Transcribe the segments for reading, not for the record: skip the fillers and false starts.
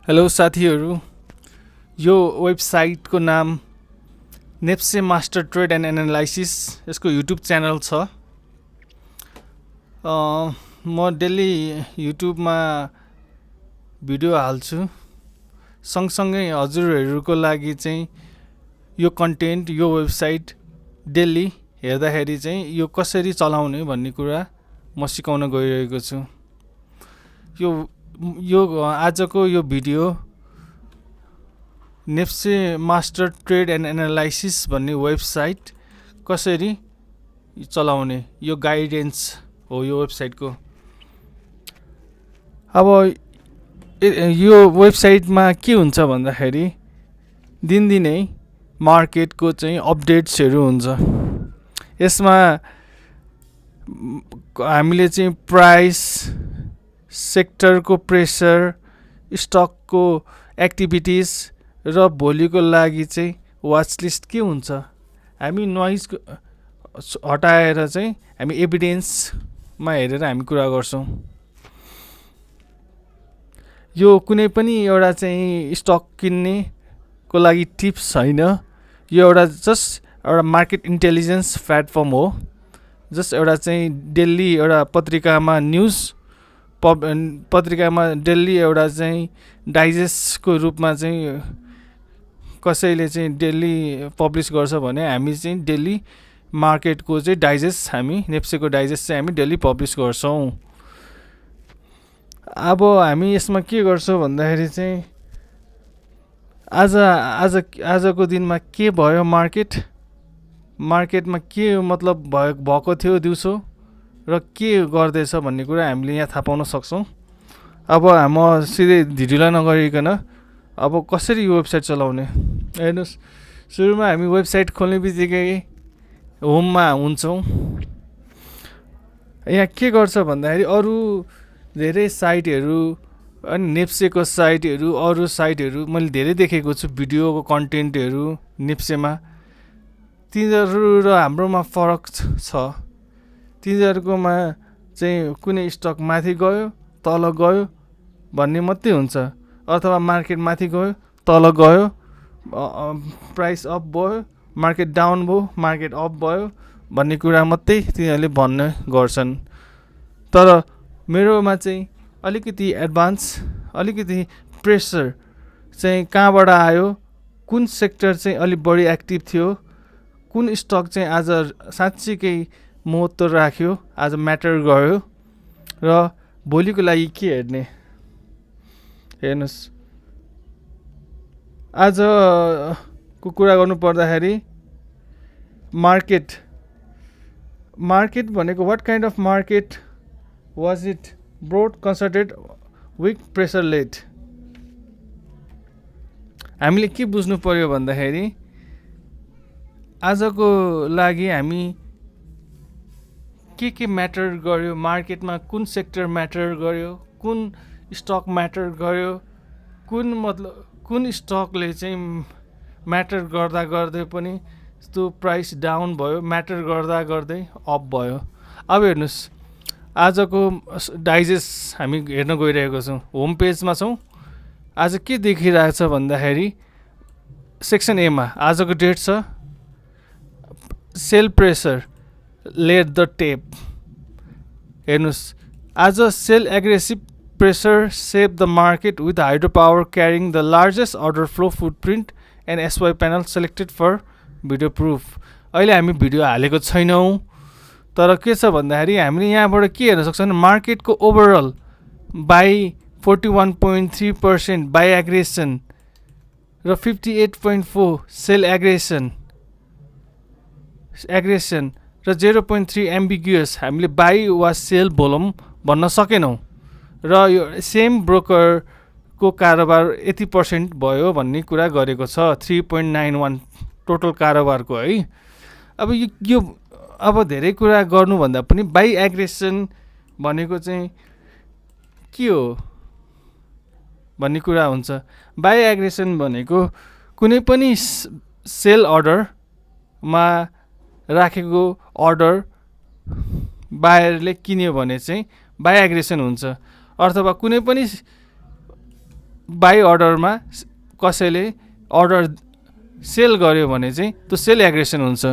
Hello साथीहरू, यो वेबसाइटको नाम NEPSE master trade and analysis यसको युट्युब च्यानल छ। म डेली युट्युबमा भिडियो हाल्छु। सँगसँगै हजुरहरूको लागि चाहिँ यो कन्टेन्ट, यो वेबसाइट डेली हेर्दाखेरि चाहिँ यो कसरी चलाउने भन्ने कुरा म सिकाउन गइरहेको छु। यो आजको यो video NEPSE master trade and analysis भन्ने वेबसाइट कसरी चलाउने यो गाइडेन्स हो यो वेबसाइटको। अब यो वेबसाइटमा के हुन्छ भन्दाखेरि दिनदिनै मार्केटको चाहिँ अपडेट्सहरू हुन्छ। यसमा हामीले चाहिँ प्राइस, सेक्टरको प्रेसर, स्टकको एक्टिभिटिज र भोलिको लागि चाहिँ वाच लिस्ट के हुन्छ, हामी नोइज हटाएर चाहिँ हामी एभिडेन्समा हेरेर हामी कुरा गर्छौँ। यो कुनै पनि एउटा चाहिँ स्टक किन्नेको लागि टिप्स होइन, यो एउटा जस्ट एउटा मार्केट इन्टेलिजेन्स प्लेटफर्म हो। जस्ट एउटा चाहिँ डेली एउटा पत्रिकामा न्युज पत्रिकामा डेली एउटा चाहिँ डाइजेस्टको रूपमा चाहिँ कसैले चाहिँ डेली पब्लिस गर्छ भने हामी चाहिँ डेली मार्केटको चाहिँ डाइजेस्ट, हामी नेप्सेको डाइजेस्ट चाहिँ हामी डेली पब्लिस गर्छौँ। अब हामी यसमा के गर्छौँ भन्दाखेरि चाहिँ आजको दिनमा के भयो, मार्केटमा के मतलब भएको थियो दिउँसो र के गर्दैछ भन्ने कुरा हामीले यहाँ थाहा पाउन सक्छौँ। अब म सिधै ढिला नगरिकन अब कसरी यो वेबसाइट चलाउने हेर्नुहोस्। सुरुमा हामी वेबसाइट खोल्ने बित्तिकै होममा हुन्छौँ। यहाँ के गर्छ भन्दाखेरि अरू धेरै साइटहरू अनि नेप्सेको साइटहरू, अरू साइटहरू मैले धेरै देखेको छु भिडियोको कन्टेन्टहरू नेप्सेमा। तिनीहरू र हाम्रोमा फरक छ। तिनीहरूकोमा चाहिँ कुनै स्टक माथि गयो तल गयो भन्ने मात्रै हुन्छ, अथवा मार्केट माथि गयो तल गयो, प्राइस अप भयो, मार्केट डाउन भयो, मार्केट अप भयो भन्ने कुरा मात्रै तिनीहरूले भन्ने गर्छन्। तर मेरोमा चाहिँ अलिकति एडभान्स, अलिकति प्रेसर चाहिँ कहाँबाट आयो, कुन सेक्टर चाहिँ अलिक बढी एक्टिभ थियो, कुन स्टक चाहिँ आज साँच्चीकै महत्त्व राख्यो, आज म्याटर गर्यो र भोलिको लागि के हेर्ने। हेर्नुहोस्, आजको कुरा गर्नु पर्दाखेरि मार्केट भनेको what kind of market was it? Broad, concentrated, weak, pressure led. हामीले के बुझ्नु पर्यो भन्दाखेरि आजको लागि हामी के म्याटर गर्यो, मार्केटमा कुन सेक्टर म्याटर गर्यो, कुन स्टक म्याटर गर्यो, कुन स्टकले चाहिँ म्याटर गर्दा गर्दै पनि त्यो प्राइस डाउन भयो, म्याटर गर्दा गर्दै अप भयो। अब हेर्नुहोस्, आजको डाइजेस्ट हामी हेर्न गइरहेको छौँ। होम पेजमा छौँ। आज के देखिरहेको छ भन्दाखेरि सेक्सन एमा आजको डेट छ, sell pressure let the tape. हेर्नुहोस्, आज sell aggressive pressure saved the market with hydropower carrying the largest order flow footprint and SY panel selected for video proof. अहिले हामी भिडियो हालेको छैनौँ, तर के छ भन्दाखेरि हामीले यहाँबाट के हेर्न सक्छौँ, मार्केटको ओभरअल बाई 41.3% बाई एग्रेसन र 58.4 सेल एग्रेसन र 0.3 एम्बिग्युअस हामीले बाई वा सेल भोलम भन्न सकेनौँ र यो सेम ब्रोकरको कारोबार यति % भयो भन्ने कुरा गरेको छ। 3.91 टोटल कारोबारको है। अब यो अब धेरै कुरा गर्नुभन्दा पनि बाई एग्रेसन भनेको चाहिँ के हो भन्ने कुरा हुन्छ। बाई एग्रेसन भनेको कुनै पनि सेल अर्डरमा राखेको अर्डर बायरले किन्यो भने चाहिँ बाई एग्रेसन हुन्छ, अथवा कुनै पनि बाई अर्डरमा कसैले अर्डर सेल गर्यो भने चाहिँ त्यो सेल एग्रेसन हुन्छ।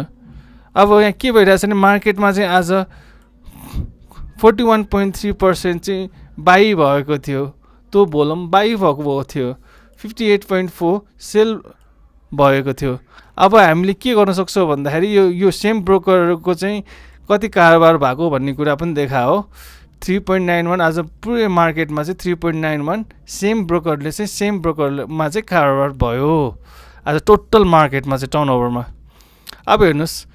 अब यहाँ के भइरहेछ भने मार्केटमा चाहिँ आज 41.3% चाहिँ बाई भएको थियो, त्यो भोल्युम बाई भएको थियो, 58.4 सेल भएको थियो। अब हामीले के गर्न सक्छौँ भन्दाखेरि यो सेम ब्रोकरको चाहिँ कति कारोबार भएको भन्ने कुरा पनि देखाओ। 3.91 आज पुरै मार्केटमा चाहिँ 3.91 सेम ब्रोकरमा चाहिँ कारोबार भयो आज टोटल मार्केटमा चाहिँ टर्नओभरमा। अब हेर्नुहोस्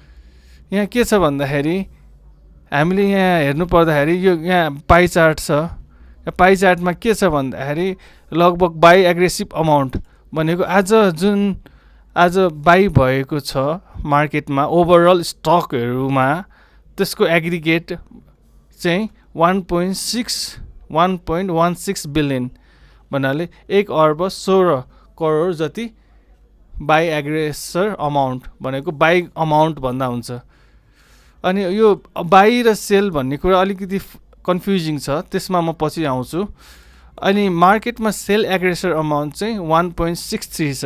यहाँ के छ भन्दाखेरि हामीले यहाँ हेर्नु पर्दाखेरि यो यहाँ पाई चार्ट छ। यो पाई चार्टमा के छ भन्दाखेरि लगभग बाई एग्रेसिभ अमाउन्ट भनेको आज बाई भएको छ मार्केटमा ओभरअल स्टकहरूमा, त्यसको एग्रिगेट चाहिँ 1.16 बिलियन भन्नाले 1 अर्ब 16 करोड जति बाई एग्रेसर अमाउन्ट भनेको बाई अमाउन्ट भन्दा हुन्छ। अनि यो बाई र सेल भन्ने कुरा अलिकति कन्फ्युजिङ छ, त्यसमा म पछि आउँछु। अनि मार्केटमा सेल एग्रेसर अमाउन्ट चाहिँ 1.63 छ,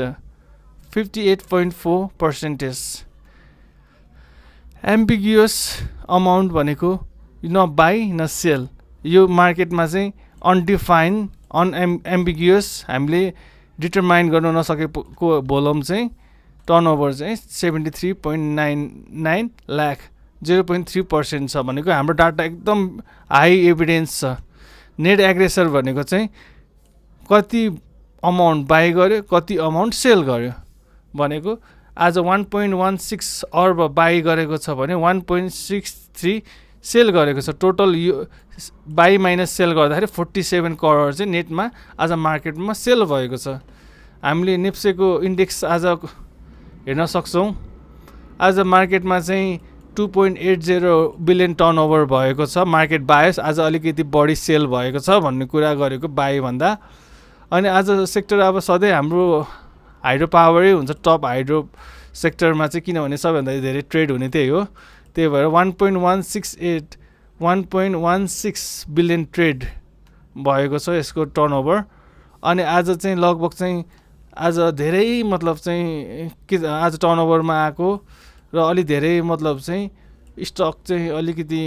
58.4%। एम्बिगियस अमाउन्ट भनेको न बाई न सेल, यो मार्केटमा चाहिँ अनडिफाइन अनएम्बिगियस हामीले डिटरमाइन गर्न नसकेको भोल्युम चाहिँ टर्नओभर चाहिँ 73.99 लाख 0.3% छ भनेको हाम्रो डाटा एकदम हाई एभिडेन्स छ। नेट एग्रेसर भनेको चाहिँ कति अमाउन्ट बाई गर्यो कति अमाउन्ट सेल गर्यो भनेको आज 1.16 अर्ब बाई गरेको छ भने 1.63 सेल गरेको छ। टोटल यो बाई माइनस सेल गर्दाखेरि 47 करोड चाहिँ नेटमा आज मार्केटमा सेल भएको छ। हामीले नेप्सेको इन्डेक्स आज हेर्न सक्छौँ। आज मार्केटमा चाहिँ 2.80 बिलियन टर्नओभर भएको छ। मार्केट बायस आज अलिकति बढी सेल भएको छ भन्ने कुरा गरेको बाई भन्दा। अनि आज सेक्टर अब सधैँ हाम्रो हाइड्रो पावरै हुन्छ, टप हाइड्रो सेक्टरमा चाहिँ, किनभने सबैभन्दा धेरै ट्रेड हुने त्यही हो। त्यही भएर 1.16 बिलियन ट्रेड भएको छ यसको टर्नओभर। अनि आज चाहिँ लगभग चाहिँ आज धेरै मतलब चाहिँ के आज टर्नओभरमा आएको र अलि धेरै मतलब चाहिँ स्टक चाहिँ अलिकति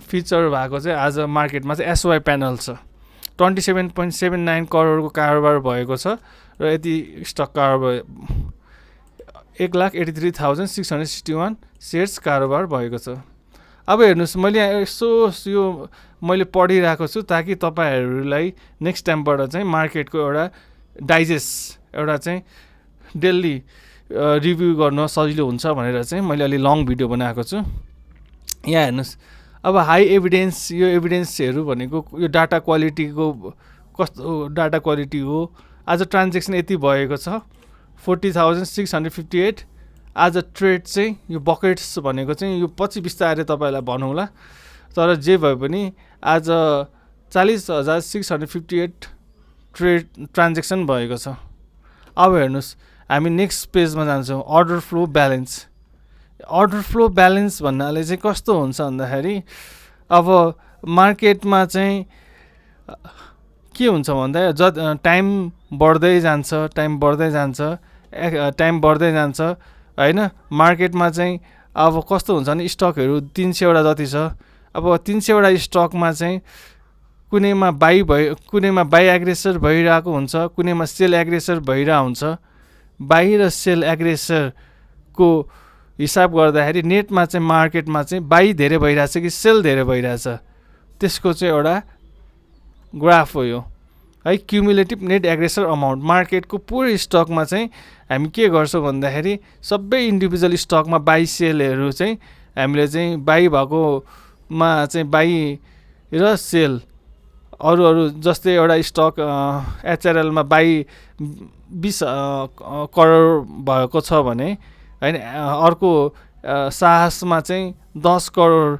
फिचर भएको चाहिँ आज मार्केटमा चाहिँ एसवाई प्यानल छ। 27.79 करोडको कारोबार भएको छ र यति स्टक कारोबार 1,83,661 सेयर्स कारोबार भएको छ। अब हेर्नुहोस् मैले यसो यो मैले पढिरहेको छु ताकि तपाईँहरूलाई नेक्स्ट टाइमबाट चाहिँ मार्केटको एउटा डाइजेस्ट एउटा चाहिँ डेली रिभ्यू गर्न सजिलो हुन्छ भनेर चाहिँ मैले अलि लङ भिडियो बनाएको छु। यहाँ हेर्नुहोस् अब हाई एभिडेन्स, यो एभिडेन्सहरू भनेको यो डाटा क्वालिटीको कस्तो डाटा क्वालिटी हो। आज ट्रान्जेक्सन यति भएको छ 40,658। आज ट्रेड चाहिँ यो बकेट्स भनेको चाहिँ यो पछि बिस्तारै तपाईँलाई भनौँला, तर जे भए पनि आज 40,658 ट्रान्जेक्सन भएको छ। अब हेर्नुहोस् हामी नेक्स्ट पेजमा जान्छौँ। Order flow balance. Order flow balance भन्नाले चाहिँ कस्तो हुन्छ भन्दाखेरि अब मार्केटमा चाहिँ के हुन्छ भन्दा टाइम बढ्दै जान्छ होइन। मार्केटमा चाहिँ अब कस्तो हुन्छ भने स्टकहरू 300वटा जति छ। अब 300वटा स्टकमा चाहिँ कुनैमा बाई एग्रेसर भइरहेको हुन्छ, कुनैमा सेल एग्रेसर भइरहेको हुन्छ। बाई र सेल एग्रेसरको हिसाब गर्दाखेरि नेटमा चाहिँ मार्केटमा चाहिँ बाई धेरै भइरहेछ कि सेल धेरै भइरहेछ त्यसको चाहिँ एउटा ग्राफ हो यो है। क्युमुलेटिभ नेट एग्रेसर अमाउन्ट मार्केटको पुरै स्टकमा चाहिँ हामी के गर्छौँ भन्दाखेरि सबै इन्डिभिजुअल स्टकमा बाई सेलहरू चाहिँ हामीले चाहिँ बाई भएकोमा चाहिँ बाई र सेल अरू जस्तै एउटा स्टक एचआरएलमा बाई 20 करोड भएको छ भने होइन, अर्को साहसमा चाहिँ 10 करोड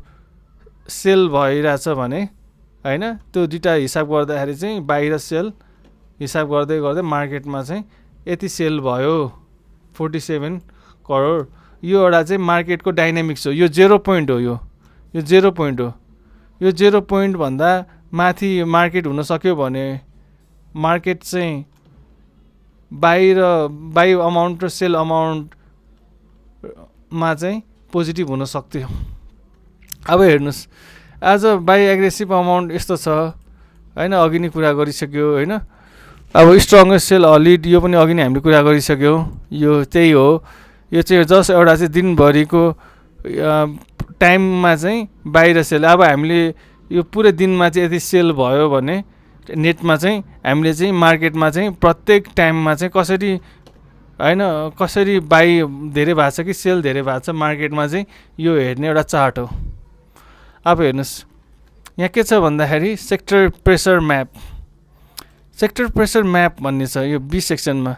सेल भइरहेछ भने होइन, त्यो दुईवटा हिसाब गर्दाखेरि चाहिँ बाई र सेल हिसाब गर्दै गर्दै मार्केटमा चाहिँ यति सेल भयो 47 करोड। यो एउटा चाहिँ मार्केटको डाइनामिक्स हो। यो 0 पोइन्ट हो। यो 0 पोइन्ट हो। यो 0 पोइन्ट भन्दा माथि मार्केट हुन सक्यो भने मार्केट चाहिँ बाई अमाउन्ट र सेल अमाउन्टमा चाहिँ पोजिटिभ हुन सक्थ्यो। अब हेर्नुहोस् आज बाई एग्रेसिभ अमाउन्ट यस्तो छ होइन, अघि नै कुरा गरिसक्यो होइन। अब स्ट्रङ्गेस्ट सेल हलिड यो पनि अघि नै हामीले कुरा गरिसक्यो। यो त्यही हो, यो चाहिँ जस्ट एउटा चाहिँ दिनभरिको टाइममा चाहिँ बाहिर सेल। अब हामीले यो पुरै दिनमा चाहिँ यदि सेल भयो भने नेटमा चाहिँ हामीले चाहिँ मार्केटमा चाहिँ प्रत्येक टाइममा चाहिँ कसरी होइन कसरी बाई धेरै भएको छ कि सेल धेरै भएको छ मार्केटमा चाहिँ यो हेर्ने एउटा चार्ट हो। अब हेर्नुहोस् यहाँ के छ भन्दाखेरि sector pressure map. Sector pressure map भन्ने छ यो बी सेक्सनमा।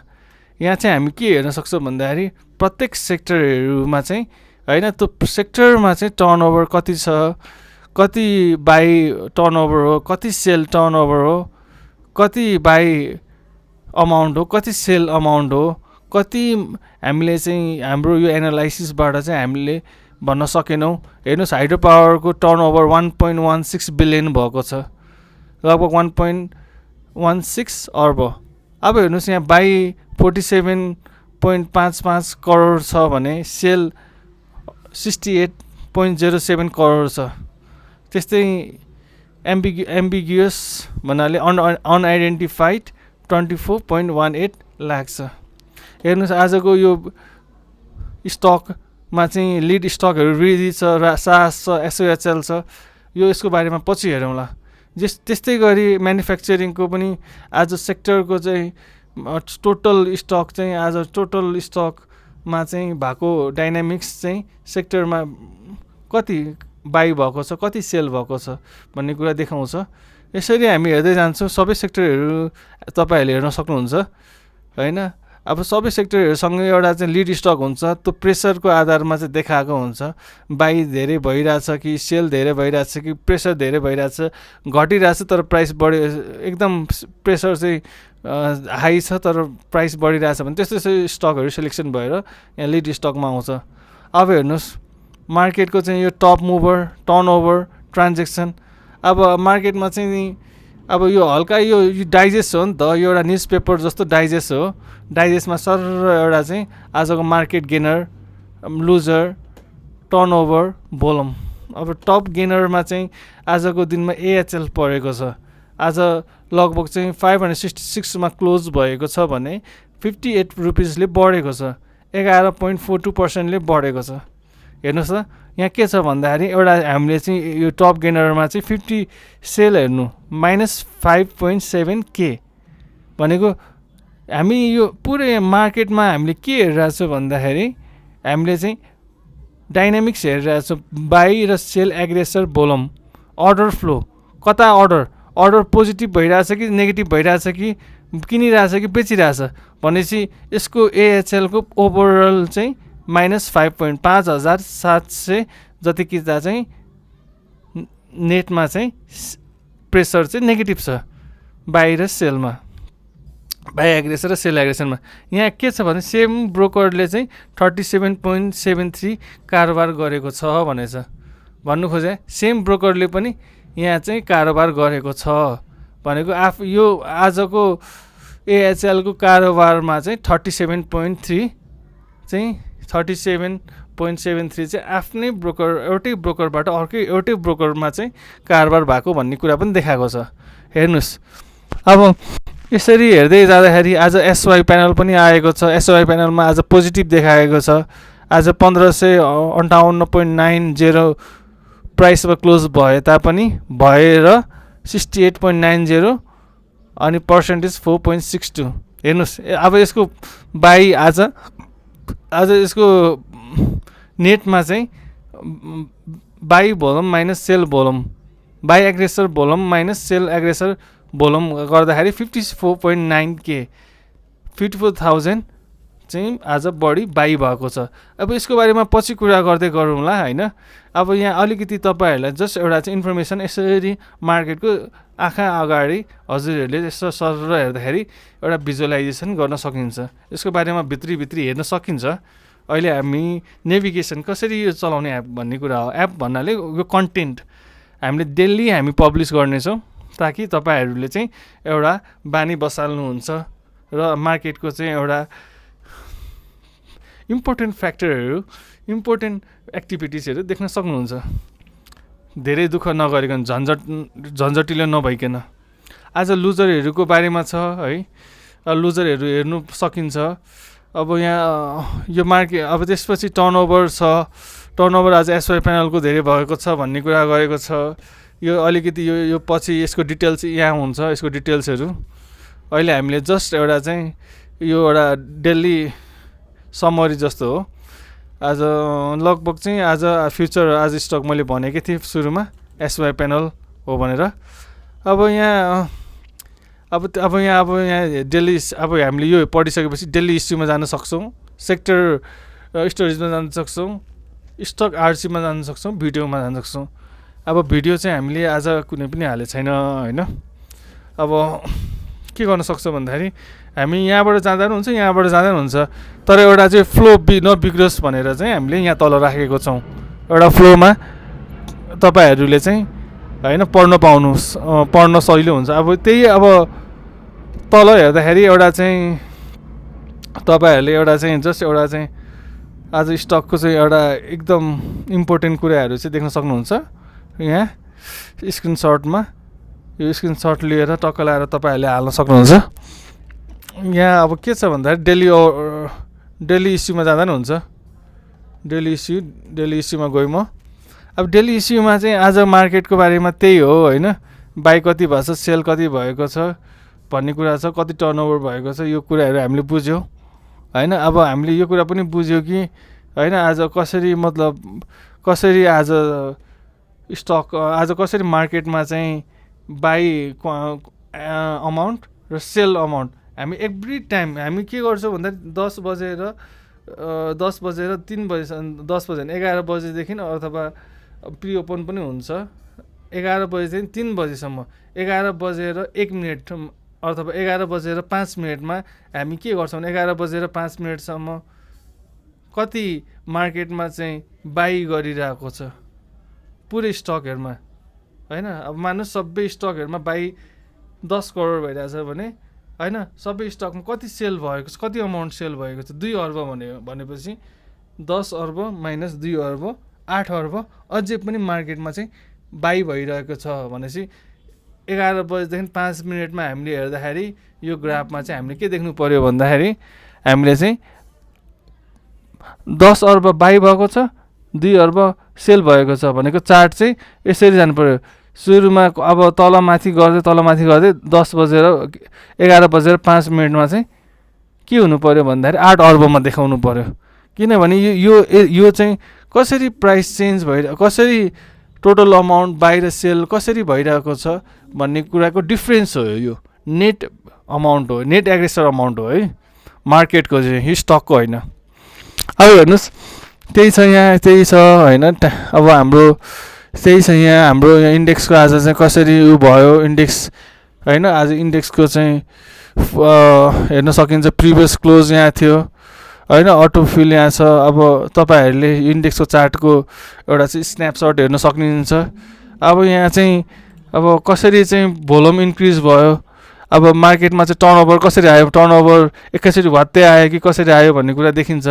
यहाँ चाहिँ हामी के हेर्न सक्छौँ भन्दाखेरि प्रत्येक सेक्टरहरूमा चाहिँ होइन त्यो सेक्टरमा चाहिँ टर्नओभर कति छ, कति बाई टर्नओभर हो, कति सेल टर्नओभर हो, कति बाई अमाउन्ट हो, कति सेल अमाउन्ट हो, कति हामीले चाहिँ हाम्रो यो एनालाइसिसबाट चाहिँ हामीले भन्न सकेनौँ। हेर्नुहोस् हाइड्रो पावरको टर्नओभर 1.16 बिलियन भएको छ, लगभग 1.16 अर्ब। अब हेर्नुहोस् यहाँ बाई 47.55 करोड छ भने सेल 68.07 करोड छ। त्यस्तै एम्बिग्युअस भन्नाले अनआइडेन्टिफाइड 24.18 लाख छ। हेर्नुहोस् आजको यो स्टकमा चाहिँ लिड स्टकहरू वृद्धि छ, सास छ, एसओएचएल छ, यो यसको बारेमा पछि हेरौँला। त्यस्तै गरी म्यानुफ्याक्चरिङको पनि आज सेक्टरको चाहिँ टोटल स्टक चाहिँ आज टोटल स्टकमा चाहिँ भएको डाइनामिक्स चाहिँ सेक्टरमा कति बाई भएको छ, कति सेल भएको छ भन्ने कुरा देखाउँछ। यसरी हामी हेर्दै जान्छौँ। सबै सेक्टरहरू तपाईँहरूले हेर्न सक्नुहुन्छ होइन। अब सबै सेक्टरहरूसँग एउटा चाहिँ लिड स्टक हुन्छ, त्यो प्रेसरको आधारमा चाहिँ देखाएको हुन्छ। बाई धेरै भइरहेछ कि सेल धेरै भइरहेछ कि प्रेसर धेरै भइरहेछ, घटिरहेछ तर प्राइस बढी, एकदम प्रेसर चाहिँ हाई छ तर प्राइस बढिरहेछ भने त्यस्तो स्टकहरू सेलेक्सन भएर यहाँ लिड स्टकमा आउँछ। अब हेर्नुहोस् मार्केटको चाहिँ यो टप मुभर, टर्नओभर, ट्रान्जेक्सन। अब मार्केटमा चाहिँ अब यो हल्का यो डाइजेस्ट हो नि त, यो एउटा न्युज पेपर जस्तो डाइजेस्ट हो। डाइजेस्टमा सर एउटा चाहिँ आजको मार्केट गेनर, लुजर, टर्नओभर, भोलम। अब टप गेनरमा चाहिँ आजको दिनमा एएचएल परेको छ। आज लगभग चाहिँ 566 क्लोज भएको छ भने 58 रुपिसले बढेको छ, 11.42% बढेको छ। हेर्नुहोस् त यहाँ के छ भन्दाखेरि एउटा हामीले चाहिँ यो टप गेनरमा चाहिँ 50 सेल हेर्नु -5.7 के भनेको हामी यो पुरै मार्केटमा हामीले के हेरिरहेछौँ भन्दाखेरि हामीले चाहिँ डाइनामिक्स हेरिरहेछौँ। बाई र सेल, एग्रेसर, भोलम, अर्डर फ्लो, कता अर्डर पोजिटिभ भइरहेछ कि नेगेटिभ भइरहेछ कि किनिरहेछ कि बेचिरहेछ भनेपछि यसको एएचएलको ओभरअल चाहिँ -5.5700 जति किता चाहिँ नेटमा चाहिँ प्रेसर चाहिँ नेगेटिभ छ बाई र सेलमा, बाई एग्रेसर र सेल एग्रेसनमा। यहाँ के छ भने सेम ब्रोकरले चाहिँ 37.73 कारोबार गरेको छ भनेछ। भन्नु खोजे सेम ब्रोकरले पनि यहाँ चाहिँ कारोबार गरेको छ भनेको यो आजको एएचएलको कारोबारमा चाहिँ 37.3 चाहिँ 37.73 चाहिँ आफ्नै ब्रोकर, एउटै ब्रोकरबाट एउटै ब्रोकरमा चाहिँ कारोबार भएको भन्ने कुरा पनि देखाएको छ। हेर्नुहोस् अब यसरी हेर्दै जाँदाखेरि आज एसवाई प्यानल पनि आएको छ। एसवाई प्यानलमा आज पोजिटिभ देखाएको छ। आज 1558.90 प्राइसमा क्लोज भए तापनि भएर 68.90 अनि पर्सेन्टेज 4.62। हेर्नुहोस् अब यसको बाई आज यसको नेटमा चाहिँ buy volume minus sell volume, buy aggressor volume minus sell aggressor volume गर्दाखेरि 54.9 के 54,000 चाहिँ आज बढी बाई भएको छ। अब यसको बारेमा पछि कुरा गर्दै गरौँला होइन। अब यहाँ अलिकति तपाईँहरूलाई जस्ट एउटा चाहिँ इन्फर्मेसन यसरी मार्केटको आँखा अगाडि हजुरहरूले यसो सर हेर्दाखेरि एउटा भिजुअलाइजेसन गर्न सकिन्छ। यसको बारेमा भित्री हेर्न सकिन्छ। अहिले हामी नेभिगेसन कसरी यो चलाउने एप भन्ने कुरा हो। एप भन्नाले यो कन्टेन्ट हामीले डेली हामी पब्लिस गर्नेछौँ। ताकि तपाईँहरूले चाहिँ एउटा बानी बसाल्नुहुन्छ र मार्केटको चाहिँ एउटा इम्पोर्टेन्ट फ्याक्टरहरू, इम्पोर्टेन्ट एक्टिभिटिजहरू देख्न सक्नुहुन्छ। धेरै दुःख नगरिकन, झन्झटिलो नभइकन। आज लुजरहरूको बारेमा छ है, लुजरहरू हेर्नु सकिन्छ। अब यहाँ यो मार्केट, अब त्यसपछि टर्नओभर छ। टर्नओभर आज एसवाई प्यानलको धेरै भएको छ भन्ने कुरा गरेको छ। यो अलिकति यो पछि यसको डिटेल्स यहाँ हुन्छ, यसको डिटेल्सहरू। अहिले हामीले जस्ट एउटा चाहिँ यो एउटा डेली समरी जस्तो हो। आज लगभग चाहिँ आज फ्युचर आज स्टक मैले भनेकै थिएँ सुरुमा एसवाई प्यानल हो भनेर। अब यहाँ डेली अब हामीले यो पढिसकेपछि डेली इस्युमा जान सक्छौँ, सेक्टर स्टोरेजमा जान सक्छौँ, स्टक आरसीमा जान सक्छौँ, भिडियोमा जान सक्छौँ। अब भिडियो चाहिँ हामीले आज कुनै पनि हालेको छैन होइन। अब के गर्न सक्छ भन्दाखेरि हामी यहाँबाट जाँदा पनि हुन्छ, यहाँबाट जाँदा पनि हुन्छ, तर एउटा चाहिँ फ्लो नबिग्रोस् भनेर चाहिँ हामीले यहाँ तल राखेको छौँ। एउटा फ्लोमा तपाईँहरूले चाहिँ होइन पढ्न सजिलो हुन्छ। अब त्यही अब तल हेर्दाखेरि एउटा चाहिँ तपाईँहरूले एउटा चाहिँ जस्ट एउटा चाहिँ आज स्टकको चाहिँ एउटा एकदम इम्पोर्टेन्ट कुराहरू चाहिँ देख्न सक्नुहुन्छ यहाँ स्क्रिनसटमा। यो स्क्रिनसट लिएर टक्क लाएर तपाईँहरूले हाल्न सक्नुहुन्छ। यहाँ अब के छ भन्दाखेरि डेली इस्युमा जाँदा नि हुन्छ। डेली इस्युमा गएँ म। अब डेली इस्युमा चाहिँ आज मार्केटको बारेमा त्यही हो होइन। बाई कति भएको छ, सेल कति भएको छ भन्ने कुरा छ, कति टर्नओभर भएको छ, यो कुराहरू हामीले बुझ्यौँ होइन। अब हामीले यो कुरा पनि बुझ्यौँ कि होइन आज कसरी आज स्टक आज कसरी मार्केटमा चाहिँ बाई अमाउन्ट र सेल अमाउन्ट हामी एभ्री टाइम हामी के गर्छौँ भन्दाखेरि 10 बजेर 3 बजेसम्म, 10 बजे 11 बजेदेखि अथवा प्रि ओपन पनि हुन्छ 11 बजेदेखि 3 बजेसम्म, 11 बजेर 1 मिनट अथवा 11 बजेर 5 मिनटमा हामी के गर्छौँ, 11 बजेर 5 मिनटसम्म कति मार्केटमा चाहिँ बाई गरिरहेको छ पुरै स्टकहरूमा होइन। अब मान्नुहोस् सबै स्टकहरूमा बाई 10 करोड भइरहेछ भने होइन, सबै स्टकमा कति सेल भएको छ, कति अमाउन्ट सेल भएको छ, 2 अर्ब भनेपछि 10 अर्ब माइनस 2 अर्ब 8 अर्ब अझै पनि मार्केटमा चाहिँ बाई भइरहेको छ भनेपछि 11 बजेदेखि 5 मिनटमा हामीले हेर्दाखेरि यो ग्राफमा चाहिँ हामीले के देख्नु पर्यो भन्दाखेरि हामीले चाहिँ 10 अर्ब बाई भएको छ, 2 अर्ब सेल भएको छ भनेको चार्ट चाहिँ यसरी जानु पर्यो। सुरुमा अब तलमाथि गर्दै 11 बजेर 5 मिनटमा चाहिँ के हुनु पर्यो भन्दाखेरि 8 अर्बमा देखाउनु पर्यो। किनभने यो चाहिँ कसरी प्राइस चेन्ज कसरी टोटल अमाउन्ट बाहिर सेल कसरी भइरहेको छ भन्ने कुराको डिफ्रेन्स हो। यो नेट अमाउन्ट हो, नेट एग्रेसर अमाउन्ट हो है, मार्केटको चाहिँ स्टकको होइन। अब हेर्नुहोस् त्यही छ यहाँ, त्यही छ होइन। अब हाम्रो त्यही छ यहाँ, हाम्रो इन्डेक्सको आज चाहिँ कसरी भयो इन्डेक्स होइन। आज इन्डेक्सको चाहिँ हेर्न सकिन्छ, प्रिभियस क्लोज यहाँ थियो होइन, अटोफिल यहाँ छ। अब तपाईँहरूले इन्डेक्सको चार्टको एउटा चाहिँ स्न्यापसट हेर्न सक्नुहुन्छ। अब यहाँ चाहिँ अब कसरी चाहिँ भोल्युम इन्क्रिज भयो, अब मार्केटमा चाहिँ टर्नओभर कसरी आयो, टर्नओभर एकैचोटि भत्तै आयो कि कसरी आयो भन्ने कुरा देखिन्छ।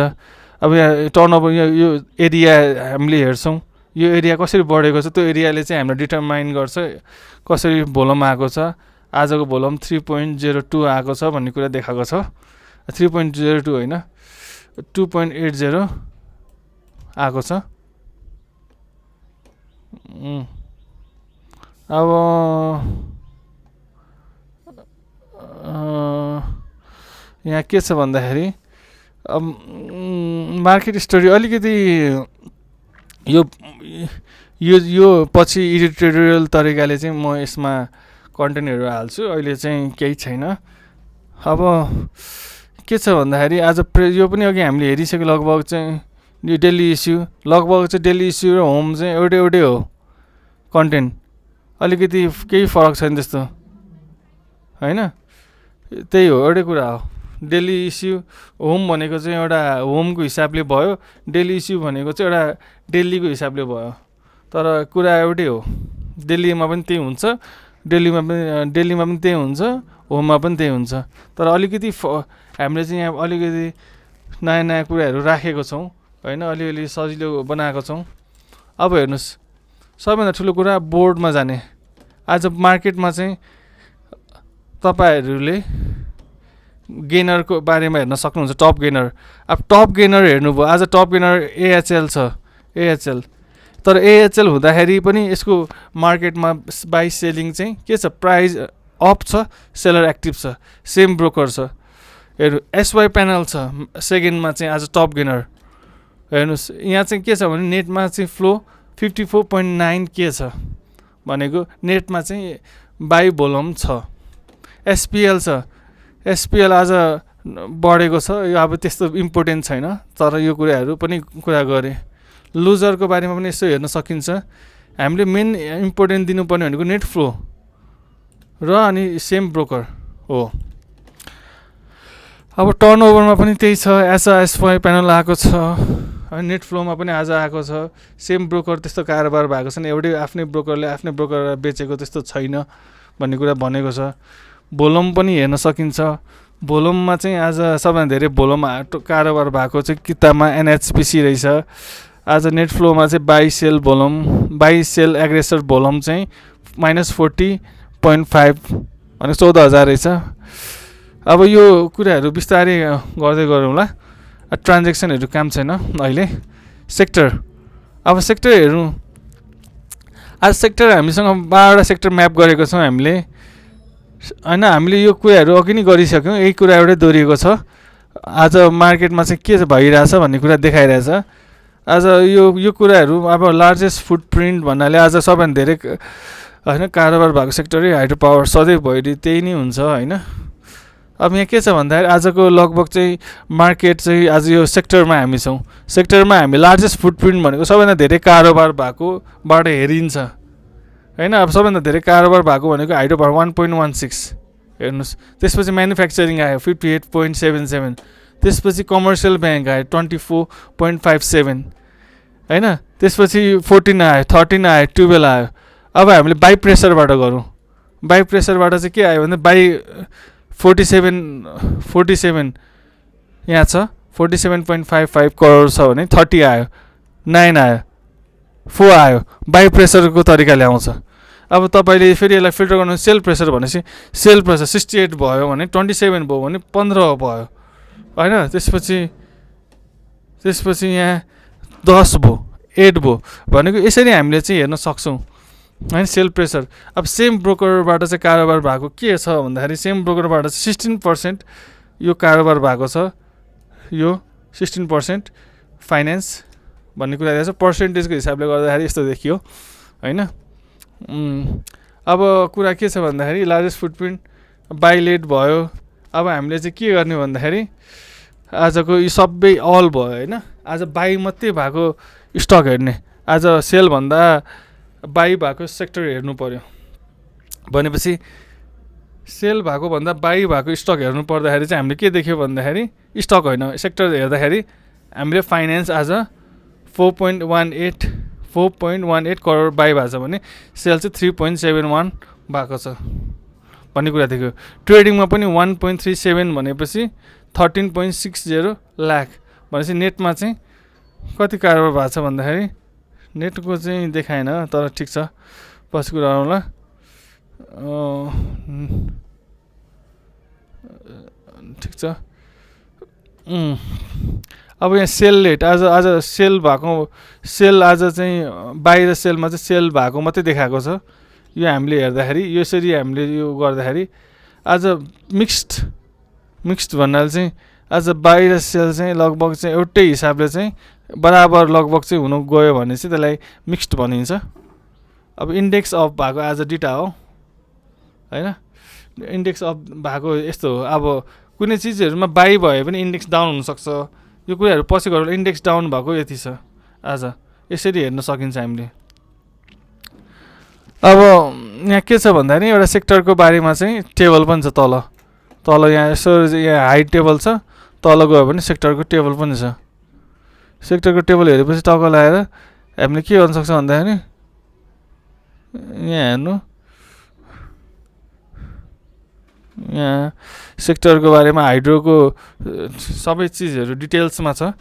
अब यहाँ टर्नओभर यो एरिया हामीले हेर्छौँ, यो एरिया कसरी बढेको छ, त्यो एरियाले चाहिँ हामीलाई डिटरमाइन गर्छ कसरी भोल्युम आएको छ। आजको भोल्युम 3.02 आएको छ भन्ने कुरा देखाएको छ। 3.02 होइन 2.80 आएको छ। अब यहाँ के छ भन्दाखेरि अब मार्केट स्टोरी अलिकति यो पछि एडिटोरियल तरिकाले चाहिँ म यसमा कन्टेन्टहरू हाल्छु। अहिले चाहिँ केही छैन। अब के छ भन्दाखेरि आज यो पनि अघि हामीले हेरिसक्यो लगभग चाहिँ यो डेली इस्यु, लगभग चाहिँ डेली इस्यु र होम चाहिँ एउटै हो कन्टेन्ट, अलिकति केही फरक छैन त्यस्तो होइन। त्यही हो, एउटै कुरा हो। डेली इस्यु होम भनेको चाहिँ एउटा होमको हिसाबले भयो, डेली इस्यु भनेको चाहिँ एउटा डेलीको हिसाबले भयो, तर कुरा एउटै हो। डेलीमा पनि त्यही हुन्छ, दिल्लीमा पनि त्यही हुन्छ, होममा पनि त्यही हुन्छ। तर अलिकति हामीले चाहिँ यहाँ अलिकति नयाँ नयाँ कुराहरू राखेको छौँ होइन, अलिअलि सजिलो बनाएको छौँ। अब हेर्नुहोस्, सबैभन्दा ठुलो कुरा बोर्डमा जाने। आज मार्केटमा चाहिँ तपाईँहरूले गेनरको बारेमा हेर्न सक्नुहुन्छ, टप गेनर। अब टप गेनर हेर्नुभयो, आज टप गेनर एएचएल छ, एएचएल। तर एएचएल हुँदाखेरि पनि यसको मार्केटमा बाई सेलिङ चाहिँ के छ, प्राइस अप छ, सेलर एक्टिभ छ, सेम ब्रोकर छ। हेर्नु एसवाई प्यानल छ सेकेन्डमा चाहिँ आज टप गेनर। हेर्नुहोस् यहाँ चाहिँ के छ भने नेटमा चाहिँ फ्लो 54.9 के छ भनेको, नेटमा चाहिँ बाई भोल्युम छ। एसपिएल छ, एसपिएल आज बढेको छ, यो अब त्यस्तो इम्पोर्टेन्ट छैन, तर यो कुराहरू पनि कुरा गरेँ। लुजरको बारेमा पनि यसो हेर्न सकिन्छ। हामीले मेन इम्पोर्टेन्ट दिनुपर्ने भनेको नेट फ्लो र अनि सेम ब्रोकर हो। अब टर्नओभरमा पनि त्यही छ, एसआइएसवाई प्यानल आएको छ, अनि नेट फ्लोमा पनि आज आएको छ। सेम ब्रोकर त्यस्तो कारोबार भएको छैन, एउटै आफ्नै ब्रोकरले आफ्नै ब्रोकर बेचेको त्यस्तो छैन भन्ने कुरा भनेको छ। भोल्युम पनि हेर्न सकिन्छ। भोल्युममा चाहिँ आज सबैभन्दा धेरै भोल्युम कारोबार भएको चाहिँ किताबमा एनएचपिसी रहेछ। आज नेट फ्लोमा चाहिँ buy sell volume, buy sell aggressor volume चाहिँ -40.5 भने 14,000 रहेछ। अब यो कुराहरू बिस्तारै गर्दै गरौँला। ट्रान्जेक्सनहरू काम छैन अहिले। सेक्टर, अब सेक्टर हेरौँ। आज सेक्टर हामीसँग 12वटा सेक्टर म्याप गरेको छौँ हामीले होइन। हामीले यो कुराहरू अघि नै गरिसक्यौँ, यही कुरा एउटै दोहोरिएको छ। आज मार्केटमा चाहिँ के भइरहेछ भन्ने कुरा देखाइरहेछ। आज यो कुराहरू अब लार्जेस्ट फुटप्रिन्ट भन्नाले आज सबैभन्दा धेरै होइन कारोबार भएको सेक्टरै हाइड्रो पावर सधैँभरि त्यही नै हुन्छ होइन। अब यहाँ के छ भन्दाखेरि आजको लगभग चाहिँ मार्केट चाहिँ आज यो सेक्टरमा हामी छौँ। सेक्टरमा हामी लार्जेस्ट फुटप्रिन्ट भनेको सबैभन्दा धेरै कारोबार भएकोबाट हेरिन्छ होइन। अब सबैभन्दा धेरै कारोबार भएको भनेको हाइड्रो पावर 1.16 हेर्नुहोस्। त्यसपछि म्यानुफ्याक्चरिङ आयो 58.77, त्यसपछि कमर्सियल ब्याङ्क आयो 24.57 होइन। त्यसपछि 14 आयो, 13 आयो, 12 आयो। अब हामीले बाई प्रेसरबाट गरौँ। बाई प्रेसरबाट चाहिँ के आयो भने बाई 47 यहाँ छ, 47.55 करोड छ भने 30 आयो, 9 आयो, 4 आयो। बाई प्रेसरको तरिकाले आउँछ। अब तपाईँले फेरि यसलाई फिल्टर गर्नु सेल प्रेसर भनेपछि सेल प्रेसर 68 भयो भने 27 भयो भने 15 भयो होइन। त्यसपछि यहाँ 10 भयो, 8 भयो भनेको यसरी हामीले चाहिँ हेर्न सक्छौँ होइन सेल प्रेसर। अब सेम ब्रोकरबाट चाहिँ कारोबार भएको के छ भन्दाखेरि सेम ब्रोकरबाट 16% यो कारोबार भएको छ। यो 16% फाइनेन्स भन्ने कुरा रहेछ। पर्सेन्टेजको हिसाबले गर्दाखेरि यस्तो देखियो होइन। अब कुरा के छ भन्दाखेरि लार्जेस्ट फुटप्रिन्ट बाइलेट भयो। अब हामीले चाहिँ के गर्ने भन्दाखेरि आजको यो सबै अल भयो होइन। आज बाई मात्रै भएको स्टक हेर्ने, आज सेलभन्दा बाई भएको सेक्टर हेर्नु पऱ्यो भनेपछि सेल भएको भन्दा बाई भएको स्टक हेर्नु पर्दाखेरि चाहिँ हामीले के देख्यो भन्दाखेरि स्टक होइन सेक्टर हेर्दाखेरि हामीले फाइनेन्स आज 4.18 करोड बाई भएको छ भने सेल चाहिँ 3.71 भएको छ भन्ने कुरा देख्यो। ट्रेडिङमा पनि 1.37 भनेपछि 13.60 लाख भनेपछि नेटमा चाहिँ कति कारोबार भएको छ भन्दाखेरि नेटको चाहिँ देखाएन, तर ठिक छ पछि कुरा आउँला। ठिक छ। अब यहाँ सेल रेट आज सेल भएको सेल आज चाहिँ बाहिर सेलमा चाहिँ सेल भएको मात्रै देखाएको छ। यो हामीले हेर्दाखेरि यसरी हामीले यो गर्दाखेरि आज मिक्स्ड भन्नाले चाहिँ आज बाहिर सेल चाहिँ लगभग चाहिँ एउटै हिसाबले चाहिँ बराबर लगभग चाहिँ हुनु गयो भने चाहिँ त्यसलाई मिक्स्ड भनिन्छ। अब इन्डेक्स अफ भएको आज डेटा हो होइन। इन्डेक्स अफ भएको यस्तो हो। अब कुनै चिजहरूमा बाई भए पनि इन्डेक्स डाउन हुनसक्छ। यो कुराहरू पछि गएर इन्डेक्स डाउन भएको यति छ आज, यसरी हेर्न सकिन्छ हामीले। अब यहाँ के छ भन्दाखेरि एउटा सेक्टरको बारेमा चाहिँ टेबल पनि छ तल यहाँ यसो यहाँ हाई टेबल छ, तल गयो भने सेक्टरको टेबल पनि छ। सेक्टरको टेबल हेरेपछि टक्क लगाएर हामीले के गर्न सक्छ भन्दाखेरि यहाँ हेर्नु यहाँ सेक्टरको बारेमा हाइड्रोको सबै चिजहरू डिटेल्समा छ।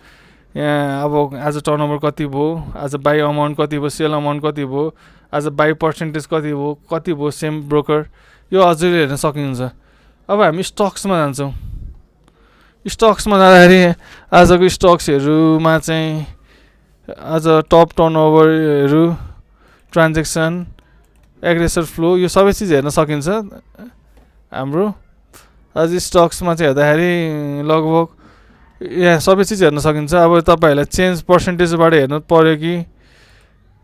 यहाँ अब आज टर्नओभर कति भयो, आज बाई अमाउन्ट कति भयो, सेल अमाउन्ट कति भयो, आज बाई पर्सेन्टेज कति भयो सेम ब्रोकर, यो हजुरले हेर्न सक्नुहुन्छ। अब हामी स्टक्समा जान्छौँ। स्टक्समा जाँदाखेरि आजको स्टक्सहरूमा चाहिँ आज टप टर्नओभरहरू, ट्रान्जेक्सन, एग्रेसर फ्लो, यो सबै चिज हेर्न सकिन्छ हाम्रो। आज स्टक्समा चाहिँ हेर्दाखेरि लगभग यहाँ सबै चिज हेर्न सकिन्छ। अब तपाईँहरूलाई चेन्ज पर्सेन्टेजबाट हेर्नु पऱ्यो कि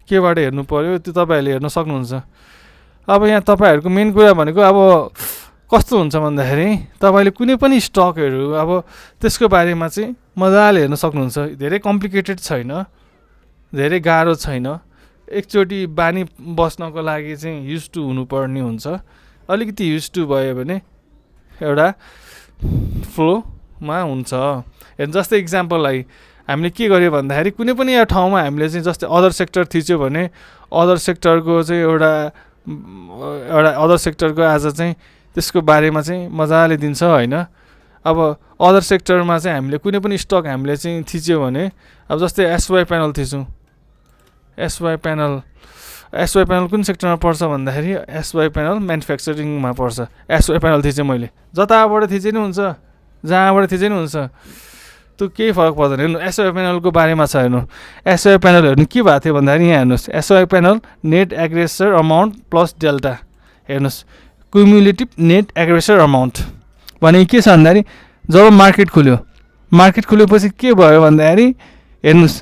केबाट हेर्नु पऱ्यो त्यो तपाईँहरूले हेर्न सक्नुहुन्छ। अब यहाँ तपाईँहरूको मेन कुरा भनेको अब कस्तो हुन्छ भन्दाखेरि तपाईँले कुनै पनि स्टकहरू अब त्यसको बारेमा चाहिँ मजाले हेर्न सक्नुहुन्छ। धेरै कम्प्लिकेटेड छैन, धेरै गाह्रो छैन। एकचोटि बानी बस्नको लागि चाहिँ युज टु हुनुपर्ने हुन्छ। अलिकति युज टु भयो भने एउटा फ्लोमा हुन्छ। जस्तै इक्जाम्पललाई हामीले के गर्यो भन्दाखेरि कुनै पनि एउटा ठाउँमा हामीले चाहिँ जस्तै अदर सेक्टर थिच्यो भने अदर सेक्टरको चाहिँ एउटा अदर सेक्टरको आज चाहिँ त्यसको बारेमा चाहिँ मजाले दिन्छ होइन। अब अदर सेक्टरमा चाहिँ हामीले कुनै पनि स्टक हामीले चाहिँ थिच्यो भने अब जस्तै एसवाई प्यानल थिचौँ। एसवाई प्यानल कुन सेक्टरमा पर्छ भन्दाखेरि एसवाई प्यानल म्यानुफ्याक्चरिङमा पर्छ। एसवाई प्यानल थिचेँ मैले, जताबाट थिचे नि हुन्छ, जहाँबाट थिचे नि हुन्छ, त्यो केही फरक पर्दैन। हेर्नु एसवाई प्यानलको बारेमा छ। हेर्नु एसवाई प्यानल हेर्नु के भएको थियो भन्दाखेरि यहाँ हेर्नुहोस्, SY panel net aggressor amount plus delta. हेर्नुहोस् क्युमुलेटिभ नेट एग्रेसर अमाउन्ट भने के छ भन्दाखेरि जब मार्केट खुल्योपछि के भयो भन्दाखेरि हेर्नुहोस्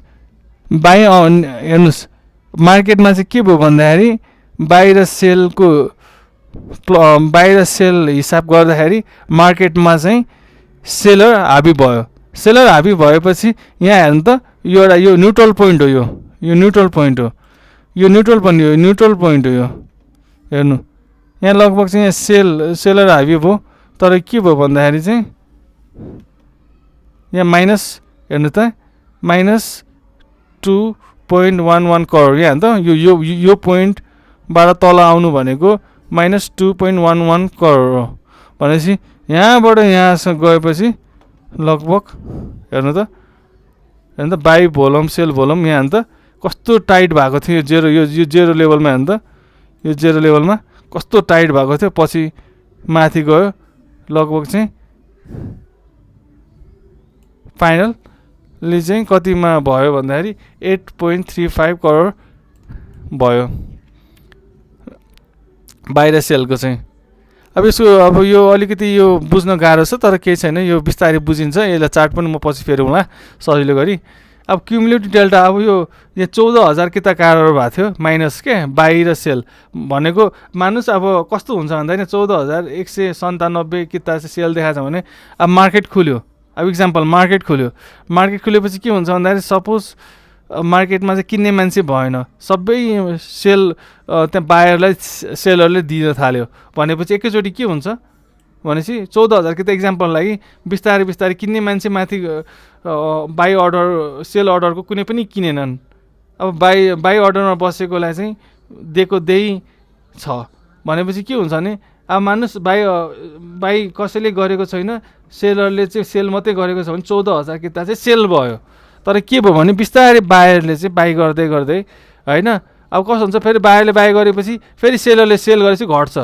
हेर्नुहोस् मार्केटमा चाहिँ के भयो भन्दाखेरि बाहिर सेल हिसाब गर्दाखेरि मार्केटमा चाहिँ सेलर हाबी भयो। सेलर हाबी भएपछि यहाँ हेर्नु त यो एउटा यो न्युट्रल पोइन्ट हो, यो न्युट्रल पोइन्ट हो, यो न्युट्रल पोइन्ट हो। यो हेर्नु यहाँ लगभग चाहिँ यहाँ सेलर हाबी भयो, तर के भयो भन्दाखेरि चाहिँ यहाँ माइनस हेर्नु त -2.11 करोड। यहाँ त यो पोइन्टबाट तल आउनु भनेको -2.11 करोड हो। भनेपछि यहाँबाट यहाँसम्म गएपछि लगभग हेर्नु त बाई भोल्युम सेल भोल्युम यहाँ त कस्तो टाइट भएको थियो यो जेरो लेभलमा। हेर्नु त यो जेरो लेभलमा कस्तो टाइट भएको थियो, पछि माथि गयो लगभग चाहिँ फाइनलली चाहिँ कतिमा भयो भन्दाखेरि 8.35 करोड भयो बाहिर सेलको चाहिँ। अब यो अलिकति यो बुझ्न गाह्रो छ, तर केही छैन, यो बिस्तारै बुझिन्छ। यसलाई चार्ट पनि म पछि फेरौँला सजिलो गरी। अब क्युमुलेटिभ डेल्टा अब यो 14,000 किता कारोबार भएको थियो माइनस के बाहिर सेल भनेको मानुस्। अब कस्तो हुन्छ भन्दाखेरि 14,197 किता चाहिँ सेल देखाएको छ भने अब मार्केट खुल्यो। अब इक्जाम्पल मार्केट खुल्योपछि के हुन्छ भन्दाखेरि सपोज मार्केटमा चाहिँ किन्ने मान्छे भएन, सबै सेल त्यहाँ बायरलाई सेलरले दिन थाल्यो भनेपछि एकैचोटि के हुन्छ भनेपछि 14,000 कि त इक्जाम्पल लागि बिस्तारै किन्ने मान्छे माथि सेल अर्डरको कुनै पनि किनेनन्। अब बाई अर्डरमा बसेकोलाई चाहिँ दिएको छ भनेपछि के हुन्छ भने अब मानुस् बाई कसैले गरेको छैन, सेलरले चाहिँ सेल मात्रै गरेको छ भने 14,000 किता चाहिँ सेल भयो। तर के भयो भने बिस्तारै बायरले चाहिँ बाई गर्दै होइन। अब कस्तो हुन्छ फेरि बायरले बाई गरेपछि फेरि सेलरले सेल गरेपछि घट्छ,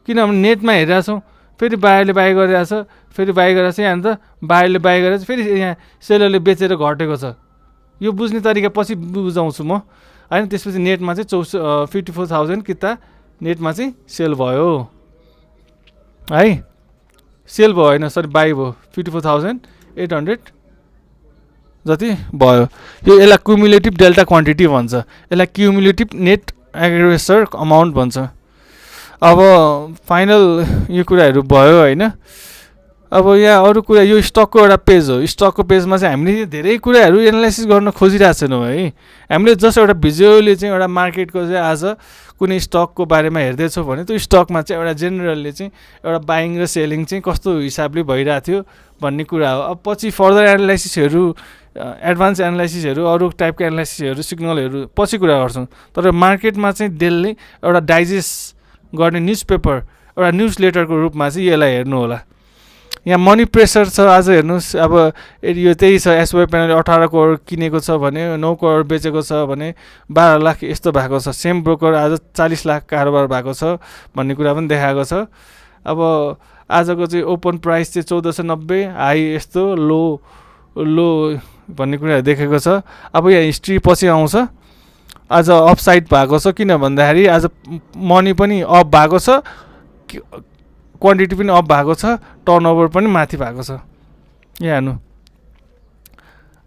किनभने नेटमा हेरिरहेछौँ फेरि बायरले बाई गरिरहेछ, फेरि बाई गरेर चाहिँ यहाँ त बायरले बाई गरेर फेरि यहाँ सेलरले बेचेर घटेको छ। यो बुझ्ने तरिका पछि बुझाउँछु म होइन। त्यसपछि नेटमा चाहिँ 54,000 किता नेटमा चाहिँ सेल भयो है, सेल भयो होइन सरी बाई भयो 54,800 जति भयो। यसलाई क्युमुलेटिभ डेल्टा क्वान्टिटी भन्छ, यसलाई क्युमुलेटिभ नेट एग्रेसर अमाउन्ट भन्छ। अब फाइनल यो कुराहरू भयो होइन। अब यहाँ अरू कुरा यो स्टकको एउटा पेज हो। स्टकको पेजमा चाहिँ हामीले धेरै कुराहरू एनालाइसिस गर्न खोजिरहेको छैनौँ है। हामीले जस्ट एउटा भिजुअली चाहिँ एउटा मार्केटको चाहिँ आज कुनै स्टकको बारेमा हेर्दैछौँ भने त्यो स्टकमा चाहिँ एउटा जेनरली चाहिँ एउटा बाइङ र सेलिङ चाहिँ कस्तो हिसाबले भइरहेको थियो भन्ने कुरा हो। अब पछि फर्दर एनालाइसिसहरू एडभान्स एनालाइसिसहरू अरू टाइपको एनालाइसिसहरू सिग्नलहरू पछि कुरा गर्छौँ। तर मार्केटमा चाहिँ डेली एउटा डाइजेस्ट गर्ने न्युज पेपर एउटा न्युज लेटरको रूपमा चाहिँ यसलाई हेर्नु होला। यहाँ मनी प्रेसर छ। आज हेर्नुहोस् अब यो त्यही छ, एसवाई प्यानलले 18 करोड किनेको छ भने 9 करोड बेचेको छ भने 12 लाख यस्तो भएको छ। सेम ब्रोकर आज 40 लाख कारोबार भएको छ भन्ने कुरा पनि देखाएको छ। अब आजको चाहिँ ओपन प्राइस चाहिँ 1490, हाई यस्तो, लो भन्ने कुराहरू देखेको छ। अब यहाँ हिस्ट्री पछि आउँछ। आज अपसाइड भएको छ, किन भन्दाखेरि आज मनी पनि अप भएको छ, क्वान्टिटी पनि अप भएको छ, टर्नओभर पनि माथि भएको छ। यहाँ हेर्नु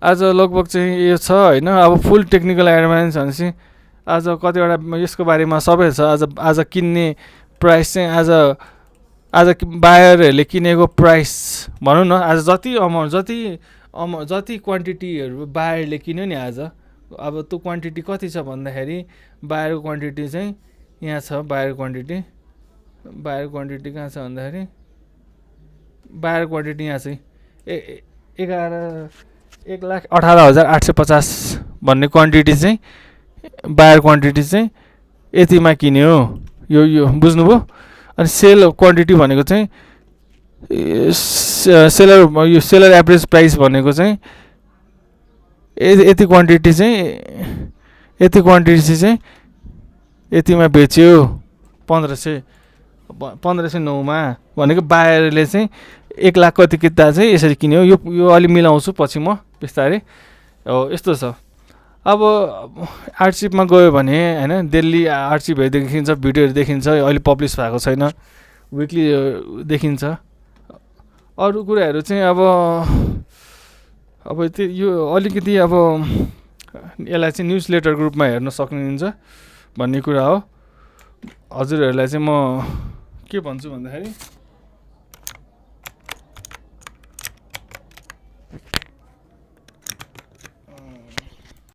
आज लगभग चाहिँ यो छ होइन। अब फुल टेक्निकल एडभान्स भनेपछि आज कतिवटा यसको बारेमा सबै छ। आज किन्ने प्राइस चाहिँ आज बायरहरूले किनेको प्राइस भनौँ न, आज जति अमाउन्ट जति क्वान्टिटीहरू बायरले किन्यो नि आज, अब त्यो क्वान्टिटी कति छ भन्दाखेरि बायरको क्वान्टिटी चाहिँ यहाँ छ। बायर क्वान्टिटी कहाँ छ भन्दाखेरि बायर क्वान्टिटी यहाँ चाहिँ 1,18,850 भन्ने क्वान्टिटी चाहिँ बायर क्वान्टिटी चाहिँ यतिमा किन्यो। यो बुझ्नुभयो। अनि सेल क्वान्टिटी भनेको चाहिँ सेलर एभरेज प्राइस भनेको चाहिँ यति क्वान्टिटी चाहिँ यतिमा बेच्यो 1509मा भनेको बायरले चाहिँ 1 लाख कति किता चाहिँ यसरी किन्यो। यो अलि मिलाउँछु पछि म बिस्तारै। हो यस्तो छ। अब आर्चिभमा गयो भने होइन, दिल्ली आर्चिभहरू देखिन्छ, भिडियोहरू देखिन्छ, अहिले पब्लिस भएको छैन, विकली देखिन्छ। अरू कुराहरू चाहिँ अब यो अलिकति अब यसलाई चाहिँ न्युज लेटरको रूपमा हेर्न सक्नुहुन्छ भन्ने कुरा हो। हजुरहरूलाई चाहिँ म के भन्छु भन्दाखेरि